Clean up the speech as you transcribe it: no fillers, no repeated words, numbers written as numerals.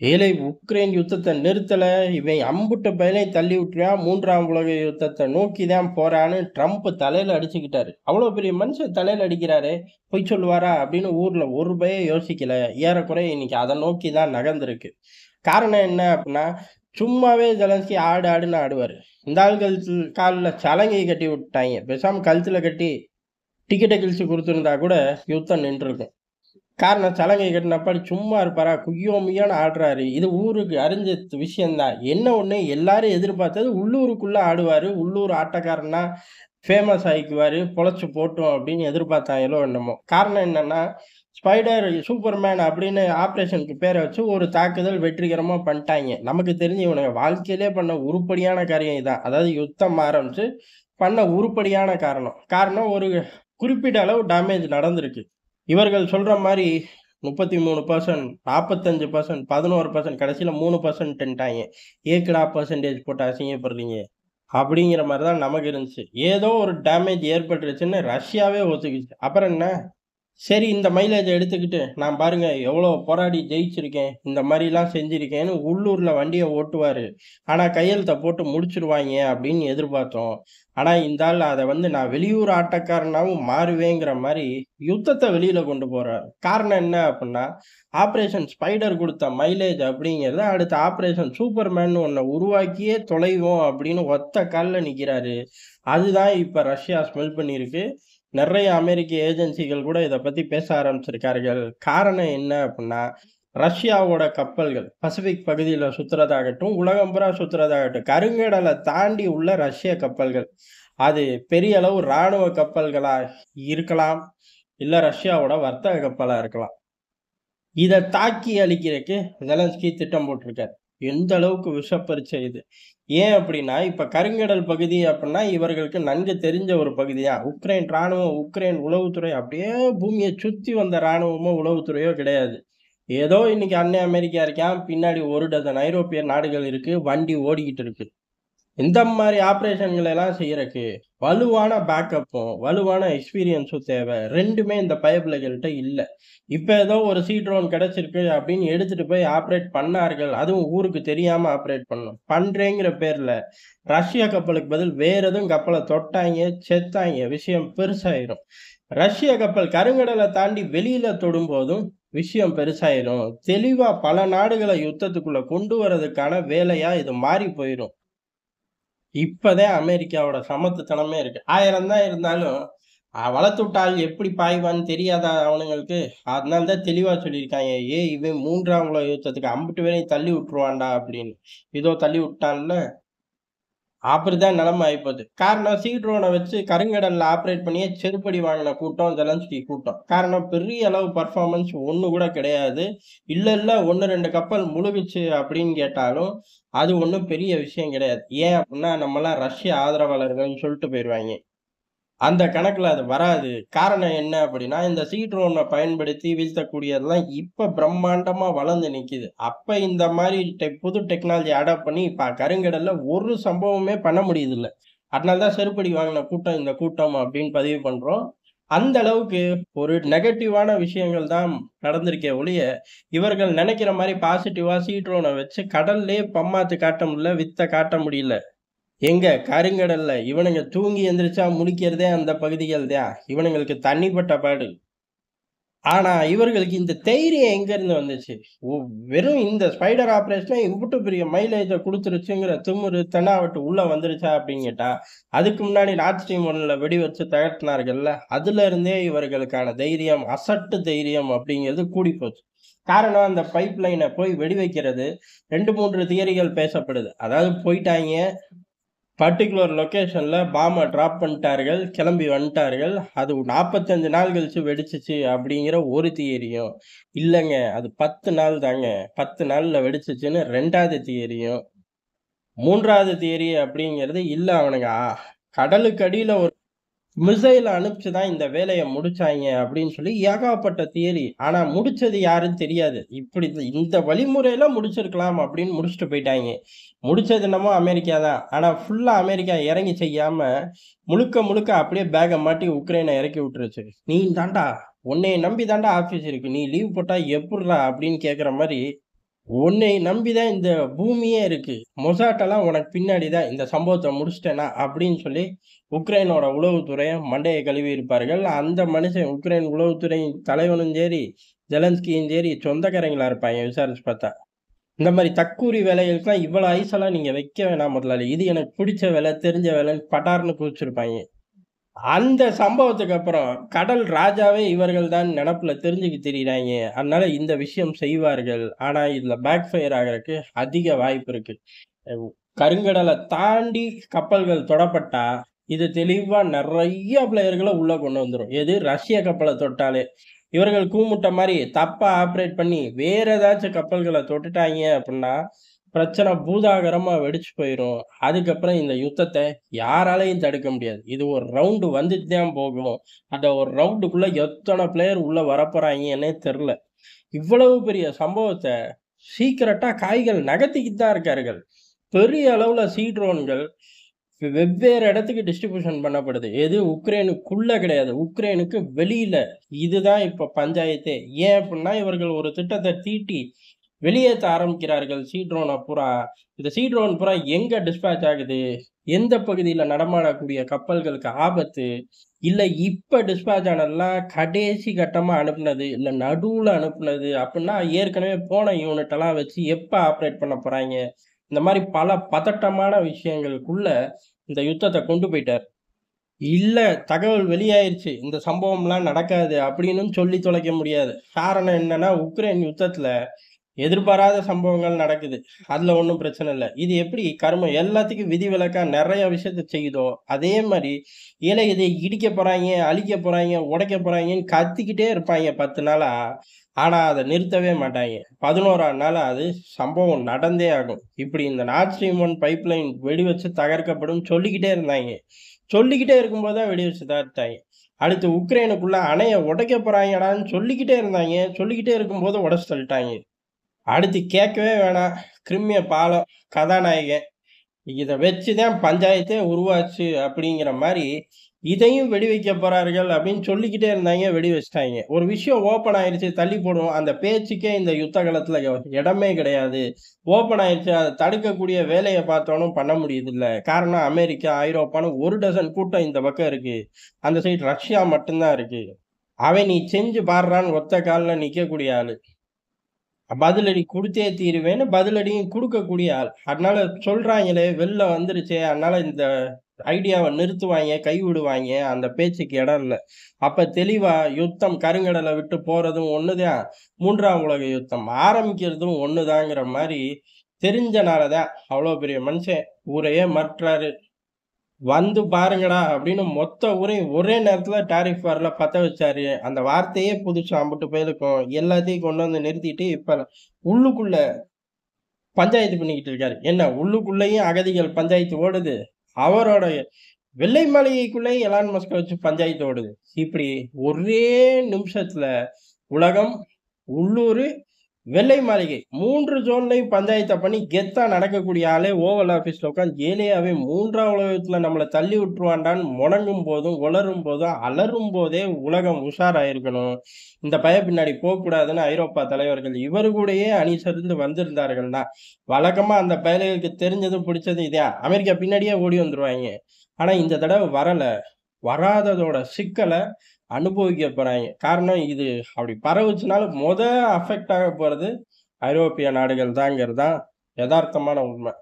ஏலே உக்ரைன் யுத்தத்த நிறுத்தல, இவன் அம்புட்ட பயலையும் தள்ளி விட்டுறான். 3ஆம் உலக யுத்தத்த நோக்கி தான் போறான்னு ட்ரம்ப் தலையில அடிச்சுக்கிட்டாரு. அவ்வளோ பெரிய மனுஷன் தலையில அடிக்கிறாரே, பொய் சொல்லுவாரா? அப்படின்னு ஊர்ல ஒரு பயம் யோசிக்கல. ஏறக்குறைய இன்னைக்கு அத நோக்கி தான் நகர்ந்திருக்கு. காரணம் என்ன அப்படின்னா, சும்மாவே ஜெலன்ஸ்கி ஆடு ஆடுன்னு ஆடுவாரு. இந்த ஆள் கால்ல சலங்கை கட்டி விட்டுட்டாய்ங்க. பேசாம கழுத்துல கட்டி டிக்கெட்ட கிழிச்சு குடுத்திருந்தா கூட யுத்தம் நின்றுருக்கும். காரணம் சலங்கை கட்டினப்பாடி சும்மா இருப்பாரா? குய்யோ முய்யோன்னு ஆடுறாரு. இது ஊருக்கு அறிஞ்ச விஷயம் தான். என்ன ஒண்ணு எல்லாரும் எதிர்பார்த்தது உள்ளூருக்குள்ள ஆடுவாரு. உள்ளூர் ஆட்டக்காரனா ஃபேமஸ் ஆயிக்குவாரு. பொழச்சு போட்டும் அப்படின்னு எதிர்பார்த்தாங்களோ என்னமோ! காரணம் என்னன்னா, ஸ்பைடர் சூப்பர்மேன் அப்படின்னு ஆப்பரேஷனுக்கு பேர வச்சு ஒரு தாக்குதல் வெற்றிகரமா பண்ட்டாய்ங்க. நமக்கு தெரிஞ்சு இவனுங்க வாழ்க்கையிலே பண்ண உருப்படியான காரியம் இதான். அதாவது யுத்தம் ஆரம்பிச்சு பண்ண உருப்படியான காரணம் ஒரு குறிப்பிட்ட அளவு டேமேஜ் நடந்திருக்கு. இவர்கள் சொல்ற மாரி 33% 45% 11% கடைசியில 3%ன்ட்டாய்ங்க. ஏக்குடா பெர்சன்டேஜ் போட்டு அசிங்கப்படுறீங்க? அப்படிங்கிற மாரி தான் நமக்கு இருந்துச்சு. ஏதோ ஒரு டேமேஜ் ஏற்பட்டுருச்சுன்னு ரஷ்யாவே ஒத்துக்கிச்சு. அப்புறம் என்ன? சரி இந்த மைலேஜ எடுத்துக்கிட்டு, நான் பாருங்க எவ்வளோ போராடி ஜெயிச்சிருக்கேன். இந்த மாரிலாம் செஞ்சிருக்கேன்னு உள்ளூர்ல வண்டிய ஓட்டுவாரு. ஆனா கையெழுத்த போட்டு முடிச்சுருவாய்ங்க அப்படின்னு எதிர்பார்த்தோம். ஆனா இந்த ஆள் அத நான் வெளியூர் ஆட்டக்காரனாவும் மாறுவேங்கிற மாரி யுத்தத்த வெளியில கொண்டு போறாரு. காரணம் என்ன அப்புட்ன்னா, ஆப்பரேஷன் ஸ்பைடர் குடுத்த மைலேஜ் அப்படிங்கிறத அடுத்து ஆப்பரேஷன் சூப்பர்மேன்னு ஒண்ண உருவாக்கியே தொலைவோம் அப்படின்னு ஒத்த கால்ல நிக்கிறாரு. அதுதான் இப்ப ரஷ்யா ஸ்மெல் பண்ணியிருக்கு. நெறைய அமெரிக்க ஏஜென்சிகள் கூட இத பத்தி பேச ஆரம்பிச்சிருக்கார்கள். காரணம் என்ன அப்புட்ன்னா, ரஷ்யாவோட கப்பல்கள் பசிபிக் பகுதியில சுத்துறதாகட்டும், உலகம் பூரா சுத்துறதாகட்டும், கருங்கடல தாண்டி உள்ள ரஷ்ய கப்பல்கள். அது பெரிய அளவு ராணுவ கப்பல்களா இருக்கலாம். இல்ல ரஷ்யாவோட வர்த்தக கப்பலா இருக்கலாம். இத தாக்கி அழிக்கிறக்கு ஜெலன்ஸ்கி திட்டம் போட்டிருக்காரு. எந்த அளவுக்கு விஷப்பரீட்சை இது. ஏன் அப்படின்னா, இப்ப கருங்கடல் பகுதி அப்படின்னா, இவர்களுக்கு நன்கு தெரிஞ்ச ஒரு பகுதி தான். உக்ரைன் ராணுவம், உக்ரைன் உளவுத்துறை அப்படியே பூமிய சுத்தி வந்த ராணுவமோ, உளவுத்துறையோ கிடையாது. ஏதோ இன்னைக்கு அண்ணன் அமெரிக்கா இருக்கான். பின்னாடி 1 டசன் ஐரோப்பிய நாடுகள் இருக்கு. வண்டி ஓடிக்கிட்டு இருக்கு. இந்த மாரி ஆப்பரேஷன்கள் எல்லாம் செய்யறக்கு, வலுவான பேக்கப்பும், வலுவான எக்ஸ்பீரியன்ஸும் தேவை. 2மே இந்த பயபிள்ளைகள்ட்ட இல்ல. இப்ப ஏதோ ஒரு ட்ரோன் கிடைச்சிருக்கு அப்படின்னு எடுத்துட்டு போய் ஆப்பரேட் பண்ணார்கள். அதுவும் ஊருக்கு தெரியாம ஆப்பரேட் பண்ணணும். பண்றேங்கிற பேர்ல, ரஷ்ய கப்பலுக்கு பதில் வேற எதுவும் கப்பல தொட்டாய்ங்க, செத்தாய்ங்க. விஷயம் பெருசாயிரும். ரஷ்ய கப்பல் கருங்கடல தாண்டி வெளியில தொடும்போதும் விஷயம் பெருசாயிரும். தெளிவா பல நாடுகள யுத்தத்துக்குள்ள கொண்டு வரதுக்கான வேலையா இது மாறி போயிரும். இப்பதான் அமெரிக்காவோட சமத்துத்தனமே இருக்கு. 1000 தான் இருந்தாலும், வளர்த்து விட்ட ஆள் எப்படி பாய்வான்னு தெரியாதா அவனுங்களுக்கு? அதனால தான் தெளிவா சொல்லியிருக்காங்க. "ஏய் இவன் 3ஆம் உலக யுத்தத்துக்கு அம்புட்டு பேரையும் தள்ளி விட்டுருவான்டா" அப்படின்னு. இதோ தள்ளி விட்டான்ல. அப்படிதான் நிலைமை ஆயிப்போது. காரணம் ட்ரோன வச்சு கருங்கடல்ல ஆப்பரேட் பண்ணியே செருப்படி வாங்கின கூட்டம் ஜெலன்ஸ்கி கூட்டம். காரணம் பெரிய அளவு பெர்ஃபார்மன்ஸ் ஒண்ணு கூட கிடையாது. இல்ல 1, 2 கப்பல் முழுகுச்சு அப்படின்னு கேட்டாலும், அது ஒண்ணும் பெரிய விஷயம் கிடையாது. ஏன் அப்படின்னா, நம்மலாம் ரஷ்ய ஆதரவாளர்கள்ன்னு சொல்லிட்டு போயிருவாய்ங்க. அந்த கணக்குல அது வராது. காரணம் என்ன அப்படின்னா, இந்த ட்ரோன பயன்படுத்தி வீழ்த்தக்கூடியதெல்லாம் இப்ப பிரம்மாண்டமா வளர்ந்து நிக்குது. அப்ப இந்த மாரி புது டெக்னாலஜி அடாப்ட் பண்ணி இப்ப கருங்கடல்ல ஒரு சம்பவமே பண்ண முடியுதில்ல. அதனால தான் செருப்படி வாங்கின கூட்டம் இந்த கூட்டம் அப்படின்னு பதிவு பண்றோம். அந்த அளவுக்கு ஒரு நெகட்டிவான விஷயங்கள் தான் நடந்திருக்கே ஒழிய, இவர்கள் நெனைக்கிற மாரி பாசிட்டிவா ட்ரோன வச்சு கடல்லயே பம்மாத்து காட்ட முடியல, வித்த காட்ட முடியல. எங்க கருங்கடல்ல இவனுங்க தூங்கி எந்திரிச்சா முழிக்கிறதே அந்த பகுதிகள் தான். இவனுங்களுக்கு தண்ணிப்பட்ட பாடு. ஆனா, இவர்களுக்கு இந்த தைரியம் எங்கருந்து வந்துச்சு? ஒ வெறும் இந்த ஸ்பைடர் ஆப்பரேஷனே இம்புட்டு பெரிய மைலேஜ குடுத்துருச்சுங்கிற திமிரு, தெனாவட்டு உள்ள வந்துருச்சா அப்படின்னு கேட்டா, அதுக்கு முன்னாடி நார்த் ஸ்ட்ரீம் 1ல வெடி வச்சு தகர்த்துனார்கள்ல, அதுல இருந்தே இவர்களுக்கான தைரியம், அசட்டு தைரியம் அப்படிங்கிறது கூடிப் போச்சு. காரணம் அந்த பைப் லைன போய் வெடி வைக்கிறது 2, 3 தியரிகள் பேசப்படுது. அதாவது போயிட்டாய்ங்க பர்ட்டிகுலர் லொகேஷன்ல பாம்ப டிராப் பண்ணிட்டார்கள். கிளம்பி வந்துட்டார்கள். அது 45 நாள் கழிச்சு வெடிச்சுச்சு அப்படிங்கிற ஒரு தியரியும், இல்லங்க அது 10 நாள் தாங்க. 10 நாள்ல வெடிச்சுச்சுன்னு 2வது தியரியும், 3வது தியரி அப்படிங்கிறது இல்ல அவனுங்க கடலுக்கு அடியில ஒரு மிசைல அனுப்பிச்சு தான் இந்த வேலைய முடிச்சாய்ங்க அப்படின்னு சொல்லி ஏகப்பட்ட தியரி. ஆனா முடிச்சது யாருன்னு தெரியாது. இப்படி இந்த வழிமுறையில முடிச்சிருக்கலாம் அப்படின்னு முடிச்சுட்டு போயிட்டாய்ங்க. முடிச்சது என்னமோ அமெரிக்கா தான். ஆனா ஃபுல்லா அமெரிக்கா இறங்கி செய்யாம, முழுக்க முழுக்க அப்படியே பேக்க மாட்டி உக்ரைன இறக்கி விட்டுருச்சு. "நீ தான்டா உன்னைய நம்பி தான்டா ஆஃபீஸ் இருக்கு. நீ லீவ் போட்டா எப்புட்றா?" அப்படின்னு கேட்கிற மாரி உன்னை நம்பி தான் இந்த பூமியே இருக்கு. மொசாட்டெல்லாம் உனக்கு பின்னாடி தான். இந்த சம்பவத்த முடிச்சுட்டேனா அப்படின்னு சொல்லி உக்ரைனோட உளவுத்துறைய மண்டைய கழுவி இருப்பார்கள். அந்த மனுஷன் உக்ரைன் உளவுத்துறை தலைவனும் சரி, ஜெலன்ஸ்கியும் சரி சொந்தக்காரங்களா இருப்பாய்ங்க விசாரிச்சு பார்த்தா. இந்த மாரி தக்கூரி வேலைகளுக்கெல்லாம் இவ்வளோ ஐஸெல்லாம் நீங்க வைக்க வேணாம் முதலாளி. இது எனக்கு பிடிச்ச வேலை, தெரிஞ்ச வேலைன்னு பட்டார்ன்னு குதிச்சிருப்பாய்ங்க. அந்த சம்பவத்துக்கு அப்புறம் கடல் ராஜாவே இவர்கள் தான் நெனப்புல தெரிஞ்சுக்க திரியிறாய்ங்க. அதனால இந்த விஷயம் செய்வார்கள். ஆனா இதுல பேக் ஃபயர் ஆகறக்கு அதிக வாய்ப்பு இருக்கு. அ கருங்கடல தாண்டி கப்பல்கள் தொடப்பட்டா, இது தெளிவா நெறைய பிளேயர்கள உள்ள கொண்டு வந்துரும். எது ரஷ்ய கப்பல தொட்டாலே. இவர்கள் கூமுட்ட மாரி தப்பா ஆப்பரேட் பண்ணி வேற ஏதாச்சும் கப்பல்கள தொட்டுட்டாய்ங்க அப்டின்னா, பிரச்சனை பூதாகரமா வெடிச்சு போயிரும். அதுக்கப்புறம் இந்த யுத்தத்த யாராலயும் தடுக்க முடியாது. இது ஒரு ரவுண்டு வந்துட்டு தான் போகும். அந்த ஒரு ரவுண்டுக்குள்ள எத்தன பிளேயர் உள்ள வரப்போறாய்ங்கன்னே தெர்ல. இவ்வளவு பெரிய சம்பவத்த சீக்கிரட்டா காய்கள் நகர்த்திக்கிட்டு தான் இருக்கார்கள். பெரிய அளவுல ட்ரோன்கள் வெவ்வேறு இடத்துக்கு டிஸ்ட்ரிபியூஷன் பண்ணப்படுது. எது உக்ரைனுக்குள்ள கிடையாது. உக்ரைனுக்கு வெளியில. இதுதான் இப்ப பஞ்சாயத்தே. ஏன் அப்டின்னா, இவர்கள் ஒரு திட்டத்த தீட்டி வெளியேத்த ஆரம்பிக்கிறார்கள் ட்ரோன பூரா. இந்த ட்ரோன் பூரா எங்க டிஸ்பேட்ச் ஆகுது? எந்த பகுதியில நடமாடக்கூடிய கப்பல்களுக்கு ஆபத்து? இல்ல இப்ப டிஸ்பேட்ச் ஆனதெல்லாம் கடைசி கட்டமா அனுப்புனது, இல்ல நடுவுல அனுப்புனது அப்டின்னா, ஏற்கனவே போன யூனிட் எல்லாம் வச்சு எப்ப ஆப்பரேட் பண்ண போறாய்ங்க? இந்த மாரி பல பதட்டமான விஷயங்களுக்குள்ள இந்த யுத்தத்த கொண்டு போயிட்டாரு. இல்ல தகவல் வெளியாயிருச்சு. இந்த சம்பவம்லாம் நடக்காது அப்டின்னும் சொல்லி தொலைக்க முடியாது. காரணம் என்னன்னா, உக்ரைன் யுத்தத்துல எதிர்பாராத சம்பவங்கள் நடக்குது. அதுல ஒண்ணும் பிரச்சனை இல்ல. இது எப்படி கர்மம் எல்லாத்துக்கும் விதிவிலக்கா நெறைய விஷயத்த செய்யுதோ, அதே மாரி இத இடிக்க போறாய்ங்க, அழிக்க போறாய்ங்க, உடைக்க போறாய்ங்கன்னு கத்திக்கிட்டே இருப்பாய்ங்க 10 நாளா. ஆனா அத நிறுத்தவே மாட்டாய்ங்க. 11ஆம் நாள் அது சம்பவம் நடந்தே ஆகும். இப்படி இந்த நார்ட் ஸ்ட்ரீம் 1 பைப்லைன் வெடி வச்சு தகர்க்கப்படும் சொல்லிக்கிட்டே இருந்தாய்ங்க. சொல்லிக்கிட்டே இருக்கும்போது தான் வெடி வச்சு தகர்த்தாய்ங்க. அடுத்து உக்ரைனுக்குள்ள அணைய உடைக்க போறாய்ங்கடான்னு சொல்லிக்கிட்டே இருந்தாய்ங்க. சொல்லிக்கிட்டே இருக்கும்போது உடைச்சு தள்ளிட்டாய்ங்க. அடுத்து கேட்கவே வேணாம். கிரிமிய பாலம் கதாநாயகன். இத வச்சு தான் பஞ்சாயத்தே உருவாச்சு அப்படிங்கிற மாரி, இதையும் வெடி வைக்க போறார்கள் அப்படின்னு சொல்லிக்கிட்டே இருந்தாய்ங்க, வெடி வச்சுட்டாய்ங்க. ஒரு விஷயம் ஓப்பன் ஆயிருச்சு, தள்ளி போடுவோம். அந்த பேச்சுக்கே இந்த யுத்த காலத்துல இடமே கிடையாது. ஓப்பன் ஆயிருச்சு, அத தடுக்கக்கூடிய வேலைய பார்த்தோனும் பண்ண முடியுதுல்ல. காரணம் அமெரிக்கா, ஐரோப்பான்னு 1 டசன் கூட்டம் இந்த பக்கம் இருக்கு. அந்த சைடு ரஷ்யா மட்டும் தான் இருக்கு. அவன் நீ செஞ்சு பார்றான்னு ஒத்த கால்ல நிக்கக்கூடிய ஆளு. பதிலடி குடுத்தே தீருவேன்னு பதிலடியும் குடுக்கக்கூடிய ஆள். அதனால சொல்றாங்களே, வெளில வந்துருச்சே, அதனால இந்த ஐடியாவ நிறுத்துவாய்ங்க, கைவிடுவாய்ங்க. அந்த பேச்சுக்கு இடம் இல்ல. அப்ப தெளிவா யுத்தம் கருங்கடல விட்டு போறதும் ஒண்ணுதான். 3ஆம் உலக யுத்தம் ஆரம்பிக்கிறதும் ஒண்ணுதாங்கிற மாரி தெரிஞ்சனால தான் அவ்வளோ பெரிய மனுஷன் ஊரையே மிரட்டுறாரு. "வந்து பாருங்கடா" அப்படின்னு மொத்த ஊரையும் ஒரே நேரத்துல டாரிஃப் வார்ல பத்த வச்சாரு. அந்த வார்த்தையே புதுசு அம்புட்டு பேருக்கும். எல்லாத்தையும் கொண்டு வந்து நிறுத்திட்டு, இப்ப உள்ளுக்குள்ள பஞ்சாயத்து பண்ணிக்கிட்டு இருக்காரு. என்ன உள்ளுக்குள்ளேயும் அகதிகள் பஞ்சாயத்து ஓடுது. அவரோட வெள்ளை மாளிகைக்குள்ளேயும் எலான் மஸ்க வச்சு பஞ்சாயத்து ஓடுது. இப்படி ஒரே நிமிஷத்துல உலகம், உள்ளூரு, வெள்ளை மாளிகை 3 ஜோன்லயும் பஞ்சாயத்த பண்ணி கெத்தா நடக்கக்கூடிய ஆளே ஓவல் ஆபீஸ்ல உட்கார்ந்து ஏலேயாவே 3ஆம் உலகத்துல நம்மள தள்ளி விட்டுருவான்டான்னு முனங்கும் போதும், உளறும் போதும், அலறும் போதே உலகம் உஷாராயிருக்கணும். இந்த பய பின்னாடி போக்கூடாதுன்னு ஐரோப்பா தலைவர்கள் இவரு கூடயே அணி சேர்ந்து வந்திருந்தார்கள்னா, வழக்கமா அந்த பயலுகளுக்கு தெரிஞ்சதும் பிடிச்சதும் இதான். அமெரிக்கா பின்னாடியே ஓடி வந்துருவாய்ங்க. ஆனா இந்த தடவ வரல. வராததோட சிக்கல அனுபவிக்க போறாய்ங்க. காரணம் இது அப்படி பரவுச்சுனாலும் அஃபெக்ட் ஆக போறது ஐரோப்பிய நாடுகள் தாங்கிறது தான் எதார்த்தமான உண்மை.